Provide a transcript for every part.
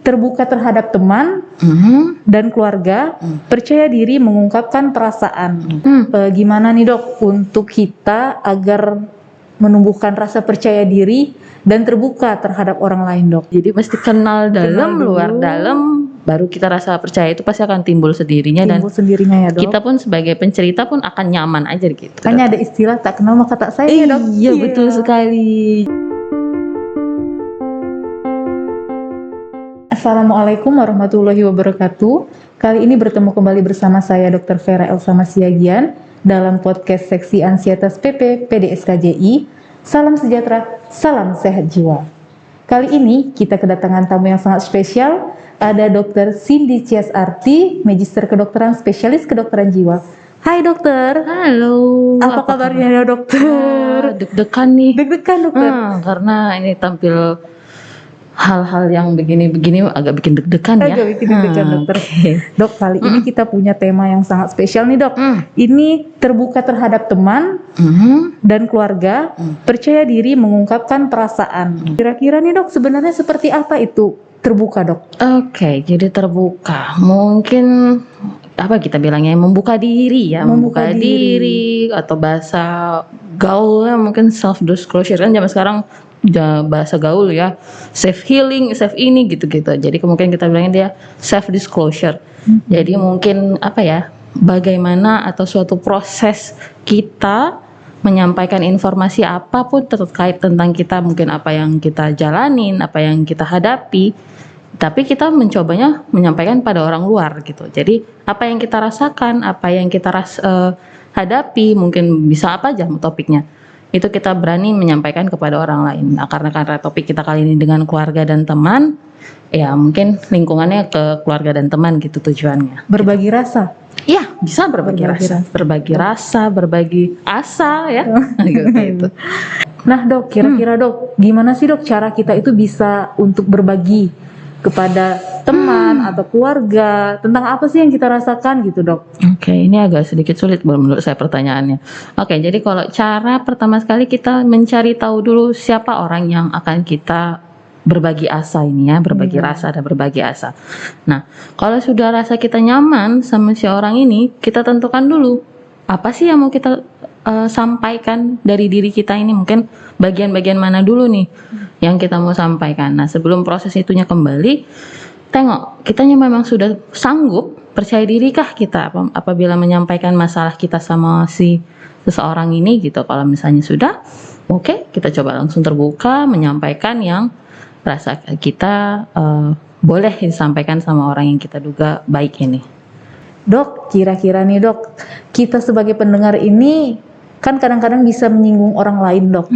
terbuka terhadap teman dan keluarga, percaya diri mengungkapkan perasaan. Gimana nih dok untuk kita agar menumbuhkan rasa percaya diri dan terbuka terhadap orang lain dok? Jadi mesti kenal dalam, dulu. luar dalam, baru kita rasa percaya itu pasti akan timbul sendirinya. Timbul sendirinya ya dok. Kita pun sebagai pencerita pun akan nyaman aja gitu. Hanya ada istilah tak kenal maka tak sayang ya dok. Iya betul sekali. Assalamualaikum warahmatullahi wabarakatuh. Kali ini bertemu kembali bersama saya Dr. Vera Elsa Masiagian dalam podcast seksi ansietas PP PDSKJI. Salam sejahtera, salam sehat jiwa. Kali ini kita kedatangan tamu yang sangat spesial. Ada Dr. Cindy Ciasarti, Magister Kedokteran Spesialis Kedokteran Jiwa. Hai dokter. Halo. Apa kabarnya ya dokter? Deg-degan nih. Deg-degan dokter. Karena ini tampil hal-hal yang begini-begini agak bikin deg-degan ya. Agak bikin deg-degan dokter. Okay. Dok, kali ini kita punya tema yang sangat spesial nih dok. Ini terbuka terhadap teman dan keluarga, percaya diri mengungkapkan perasaan. Kira-kira nih dok, sebenarnya seperti apa itu terbuka dok? Oke, jadi terbuka. Mungkin apa kita bilangnya membuka diri ya, membuka diri atau bahasa gaulnya mungkin self disclosure kan zaman sekarang bahasa gaul ya, self healing, self ini gitu-gitu. Jadi kemungkinan kita bilangnya dia self disclosure. Jadi mungkin apa ya, bagaimana atau suatu proses kita menyampaikan informasi apapun terkait tentang kita, mungkin apa yang kita jalanin, apa yang kita hadapi, tapi kita mencobanya menyampaikan pada orang luar gitu. Jadi apa yang kita rasakan, apa yang kita hadapi, mungkin bisa apa aja topiknya, itu kita berani menyampaikan kepada orang lain. Nah, karena topik kita kali ini dengan keluarga dan teman, ya mungkin lingkungannya ke keluarga dan teman gitu tujuannya. Berbagi rasa. Iya, bisa berbagi rasa, berbagi asa ya. Gitu. Nah dok, kira-kira dok, gimana sih dok cara kita itu bisa untuk berbagi kepada teman atau keluarga tentang apa sih yang kita rasakan gitu dok? Oke, ini agak sedikit sulit menurut saya pertanyaannya. Oke, jadi kalau cara pertama sekali kita mencari tahu dulu siapa orang yang akan kita berbagi asa ini ya, berbagi rasa dan berbagi asa. Nah, kalau sudah rasa kita nyaman sama si orang ini, kita tentukan dulu apa sih yang mau kita sampaikan dari diri kita ini, mungkin bagian-bagian mana dulu nih yang kita mau sampaikan. Nah, sebelum proses itunya kembali, tengok kitanya memang sudah sanggup, percaya dirikah kita apabila menyampaikan masalah kita sama si seseorang ini gitu. Kalau misalnya sudah, oke, kita coba langsung terbuka menyampaikan yang rasa kita boleh disampaikan sama orang yang kita duga baik ini. Dok, kira-kira nih dok, kita sebagai pendengar ini kan kadang-kadang bisa menyinggung orang lain dok.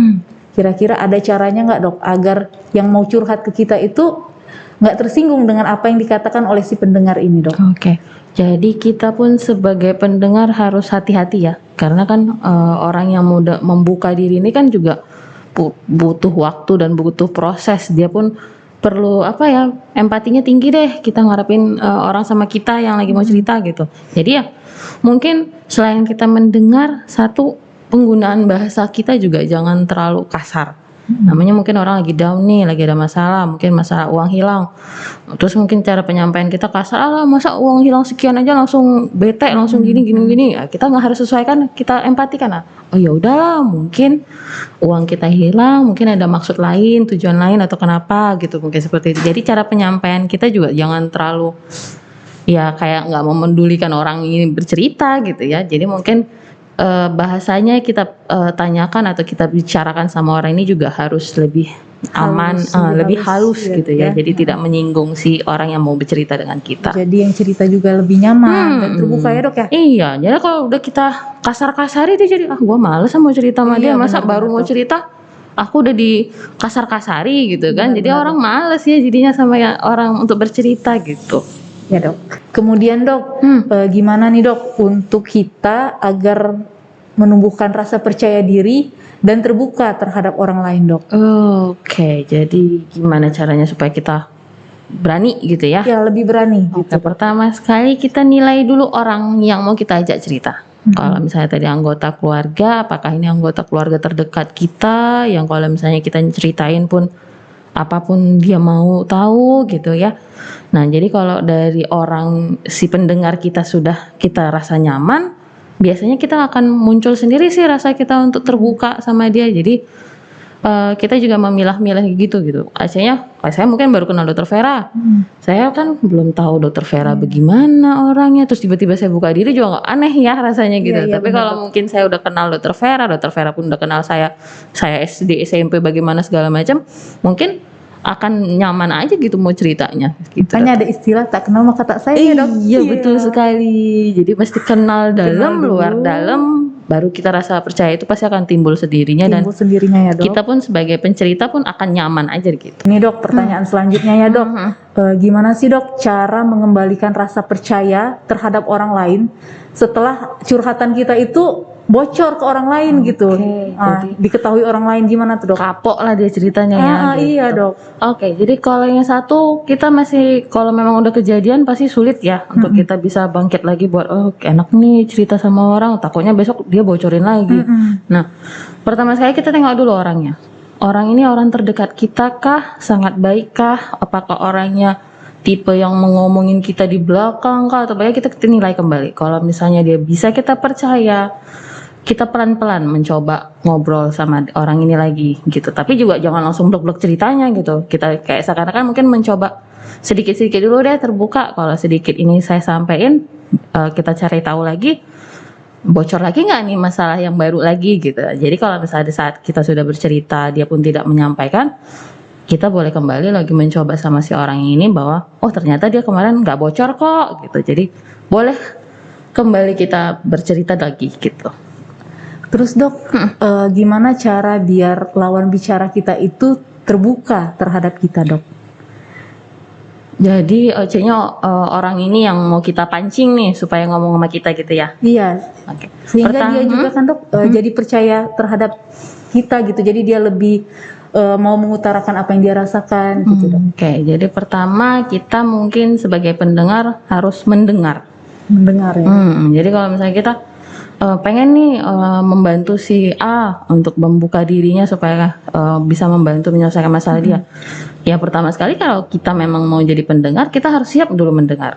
Kira-kira ada caranya nggak dok agar yang mau curhat ke kita itu nggak tersinggung dengan apa yang dikatakan oleh si pendengar ini dok? Oke, jadi kita pun sebagai pendengar harus hati-hati ya, karena kan orang yang mudah membuka diri ini kan juga butuh waktu dan butuh proses. Dia pun perlu apa ya, empatinya tinggi deh kita ngarepin orang sama kita yang lagi mau cerita gitu. Jadi ya mungkin selain kita mendengar, satu penggunaan bahasa kita juga jangan terlalu kasar. Namanya mungkin orang lagi down nih, lagi ada masalah, mungkin masalah uang hilang. Terus mungkin cara penyampaian kita kasar, alah masa uang hilang sekian aja langsung bete, langsung gini. Ya, kita nggak harus sesuaikan, kita empatikan lah. Oh ya udahlah, mungkin uang kita hilang, mungkin ada maksud lain, tujuan lain atau kenapa gitu, mungkin seperti itu. Jadi cara penyampaian kita juga jangan terlalu ya kayak nggak memedulikan orang ini bercerita gitu ya. Jadi mungkin bahasanya kita tanyakan atau kita bicarakan sama orang ini juga harus lebih aman, lebih halus gitu ya. Jadi tidak menyinggung si orang yang mau bercerita dengan kita. Jadi yang cerita juga lebih nyaman dan terbuka ya dok ya? Iya, jadi kalau udah kita kasar-kasari dia jadi gua males mau cerita sama dia, masa baru mau cerita aku udah di kasar-kasari gitu kan. Jadi orang males ya jadinya sama orang untuk bercerita gitu. Ya dok. Kemudian dok, gimana nih dok untuk kita agar menumbuhkan rasa percaya diri dan terbuka terhadap orang lain dok? Oke, jadi gimana caranya supaya kita berani gitu ya? Ya lebih berani. Oke, pertama sekali kita nilai dulu orang yang mau kita ajak cerita. Kalau misalnya tadi anggota keluarga, apakah ini anggota keluarga terdekat kita yang kalau misalnya kita ceritain pun apapun dia mau tahu gitu ya. Nah, jadi kalau dari orang si pendengar kita sudah kita rasa nyaman, biasanya kita akan muncul sendiri sih rasa kita untuk terbuka sama dia. Jadi kita juga memilah-milah gitu. Saya mungkin baru kenal Dokter Vera. Saya kan belum tahu Dokter Vera bagaimana orangnya. Terus tiba-tiba saya buka diri juga nggak aneh ya rasanya gitu. Iya, Tapi benar, kalau mungkin saya udah kenal Dokter Vera pun udah kenal saya SD, SMP bagaimana segala macam, mungkin akan nyaman aja gitu mau ceritanya. Gitu. Makanya ada istilah tak kenal maka tak sayang ya dok. Iya betul sekali. Jadi mesti kenal dalam, dulu. luar dalam, baru kita rasa percaya itu pasti akan timbul sendirinya Timbul dan sendirinya ya dok. kita pun sebagai pencerita pun akan nyaman aja gitu. Ini dok, pertanyaan selanjutnya ya dok. Gimana sih dok cara mengembalikan rasa percaya terhadap orang lain setelah curhatan kita itu bocor ke orang lain gitu? jadi- Diketahui orang lain gimana tuh dok? Kapok lah dia ceritanya ya. Gitu. Iya dok. Oke, jadi kalau yang satu kita masih kalau memang udah kejadian pasti sulit ya untuk kita bisa bangkit lagi buat enak nih cerita sama orang, takutnya besok dia bocorin lagi. Nah, pertama sekali kita tengok dulu orangnya. Orang ini orang terdekat kita kah? Sangat baik kah? Apakah orangnya tipe yang mengomongin kita di belakang kah? Atau banyak kita nilai kembali. Kalau misalnya dia bisa kita percaya, kita pelan-pelan mencoba ngobrol sama orang ini lagi gitu. Tapi juga jangan langsung blok-blok ceritanya gitu. Kita kayak seakan-akan mungkin mencoba sedikit-sedikit dulu deh terbuka. Kalau sedikit ini saya sampaikan, kita cari tahu lagi. Bocor lagi nggak nih masalah yang baru lagi gitu. Jadi kalau misalnya di saat kita sudah bercerita dia pun tidak menyampaikan, kita boleh kembali lagi mencoba sama si orang ini bahwa ternyata dia kemarin nggak bocor kok gitu. Jadi boleh kembali kita bercerita lagi gitu. Terus dok, gimana cara biar lawan bicara kita itu terbuka terhadap kita dok? Jadi OC-nya orang ini yang mau kita pancing nih supaya ngomong sama kita gitu ya. Iya. Oke. Sehingga dia juga kan dok jadi percaya terhadap kita gitu. Jadi dia lebih mau mengutarakan apa yang dia rasakan gitu dok. Oke, jadi pertama kita mungkin sebagai pendengar harus mendengar. Mendengar ya. Jadi kalau misalnya kita pengen nih membantu si A untuk membuka dirinya supaya bisa membantu menyelesaikan masalah dia. Ya pertama sekali kalau kita memang mau jadi pendengar, kita harus siap dulu mendengar.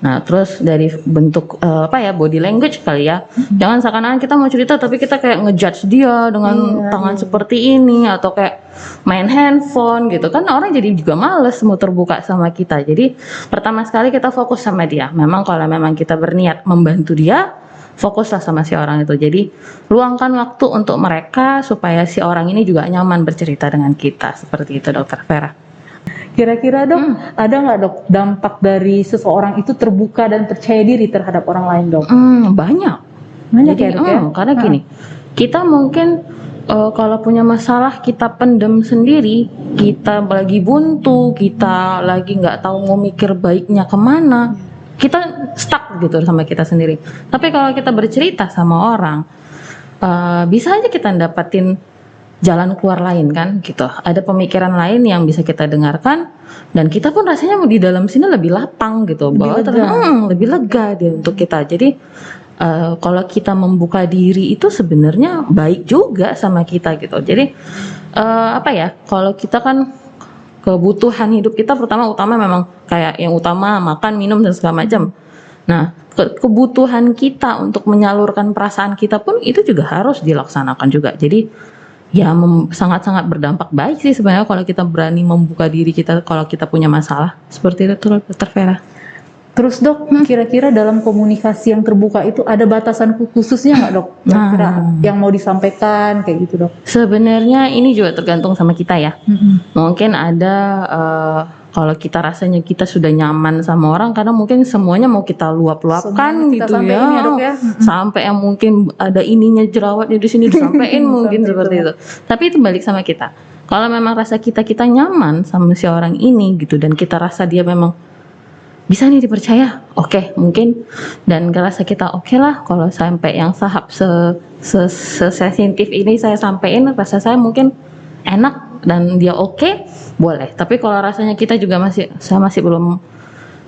Nah terus dari bentuk body language kali ya. Jangan seakan-akan kita mau cerita tapi kita kayak ngejudge dia dengan tangan seperti ini atau kayak main handphone gitu kan, orang jadi juga males mau terbuka sama kita. Jadi pertama sekali kita fokus sama dia. Memang kalau memang kita berniat membantu dia, fokuslah sama si orang itu. Jadi luangkan waktu untuk mereka supaya si orang ini juga nyaman bercerita dengan kita. Seperti itu Dokter Vera. Kira-kira dok, ada nggak dok dampak dari seseorang itu terbuka dan percaya diri terhadap orang lain dok? Banyak. Banyak Jadi, ya dok ya? Karena gini, kita mungkin kalau punya masalah kita pendem sendiri, kita lagi buntu, kita lagi nggak tahu mau mikir baiknya kemana, kita stuck gitu sama kita sendiri. Tapi kalau kita bercerita sama orang, bisa aja kita dapatin jalan keluar lain kan gitu. Ada pemikiran lain yang bisa kita dengarkan dan kita pun rasanya di dalam sini lebih lapang gitu, lebih lega dia untuk kita. Jadi kalau kita membuka diri itu sebenarnya baik juga sama kita gitu. Jadi kalau kita kan kebutuhan hidup kita utama memang kayak yang utama makan, minum dan segala macam. Nah, kebutuhan kita untuk menyalurkan perasaan kita pun itu juga harus dilaksanakan juga. Jadi ya sangat-sangat berdampak baik sih sebenarnya kalau kita berani membuka diri kita kalau kita punya masalah. Seperti itu Dokter Vera. Terus dok, kira-kira dalam komunikasi yang terbuka itu ada batasan khususnya nggak dok? Kira-kira yang mau disampaikan kayak gitu dok? Sebenarnya ini juga tergantung sama kita ya. Mungkin ada kalau kita rasanya kita sudah nyaman sama orang karena mungkin semuanya mau kita luap-luapkan kita gitu ya. dok ya. Sampai yang mungkin ada ininya jerawatnya di sini disampaikan mungkin seperti itu. Tapi itu balik sama kita. Kalau memang rasa kita nyaman sama si orang ini gitu dan kita rasa dia memang bisa nih dipercaya, oke, mungkin dan rasa kita oke lah kalau sampai yang tahap sensitif ini saya sampaikan, rasa saya mungkin enak dan dia oke, boleh. Tapi kalau rasanya kita juga saya masih belum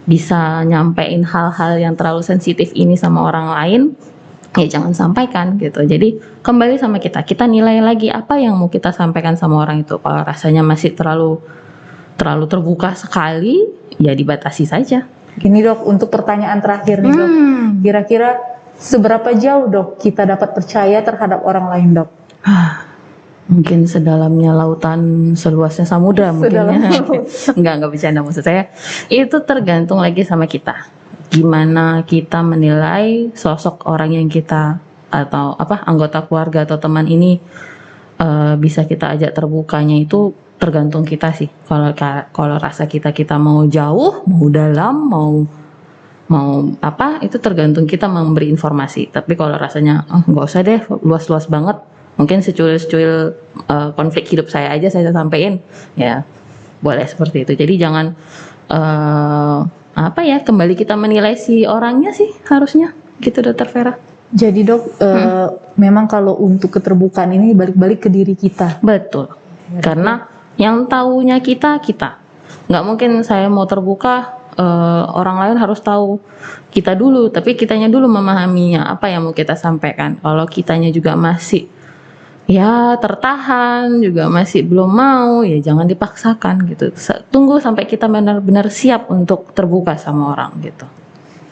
bisa nyampein hal-hal yang terlalu sensitif ini sama orang lain, ya jangan sampaikan gitu. Jadi kembali sama kita nilai lagi apa yang mau kita sampaikan sama orang itu. Kalau rasanya masih terlalu terlalu terbuka sekali, ya dibatasi saja. Gini dok, untuk pertanyaan terakhir nih dok, kira-kira seberapa jauh dok kita dapat percaya terhadap orang lain dok? Mungkin sedalamnya lautan, seluasnya samudra mungkin ya. Enggak bercanda, maksud saya itu tergantung lagi sama kita. Gimana kita menilai sosok orang yang kita atau anggota keluarga atau teman ini bisa kita ajak terbukanya, itu tergantung kita sih. Kalau rasa kita mau jauh, mau dalam, mau itu tergantung kita memberi informasi. Tapi kalau rasanya nggak usah deh, luas-luas banget, mungkin secuil-secuil konflik hidup saya aja saya sampaikan, ya boleh seperti itu. Jadi jangan kembali kita menilai si orangnya sih harusnya gitu, Dokter Vera. Jadi dok, memang kalau untuk keterbukaan ini balik-balik ke diri kita. Betul, karena yang taunya kita, nggak mungkin saya mau terbuka, orang lain harus tahu kita dulu, tapi kitanya dulu memahaminya apa yang mau kita sampaikan. Kalau kitanya juga masih tertahan, juga masih belum mau, ya jangan dipaksakan gitu. Tunggu sampai kita benar-benar siap untuk terbuka sama orang gitu.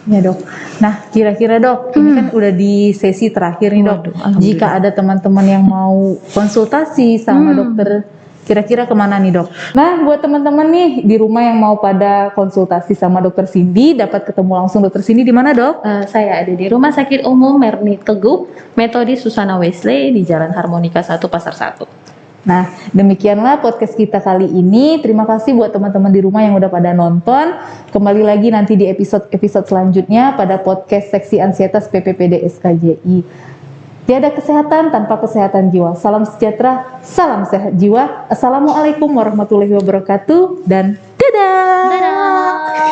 Ya dok. Nah kira-kira dok, ini kan udah di sesi terakhir nih dok. Jika ada teman-teman yang mau konsultasi sama dokter, kira-kira kemana nih dok? Nah buat teman-teman nih di rumah yang mau pada konsultasi sama dokter Cindy, dapat ketemu langsung dokter Cindy di mana dok? Saya ada di Rumah Sakit Umum Merni Teguh, Metodis Susana Wesley di Jalan Harmonika 1 Pasar 1. Nah, demikianlah podcast kita kali ini. Terima kasih buat teman-teman di rumah yang udah pada nonton. Kembali lagi nanti di episode selanjutnya pada podcast Seksi Ansietas PPPD SKJI. Tiada kesehatan tanpa kesehatan jiwa. Salam sejahtera, salam sehat jiwa. Assalamualaikum warahmatullahi wabarakatuh dan dadah.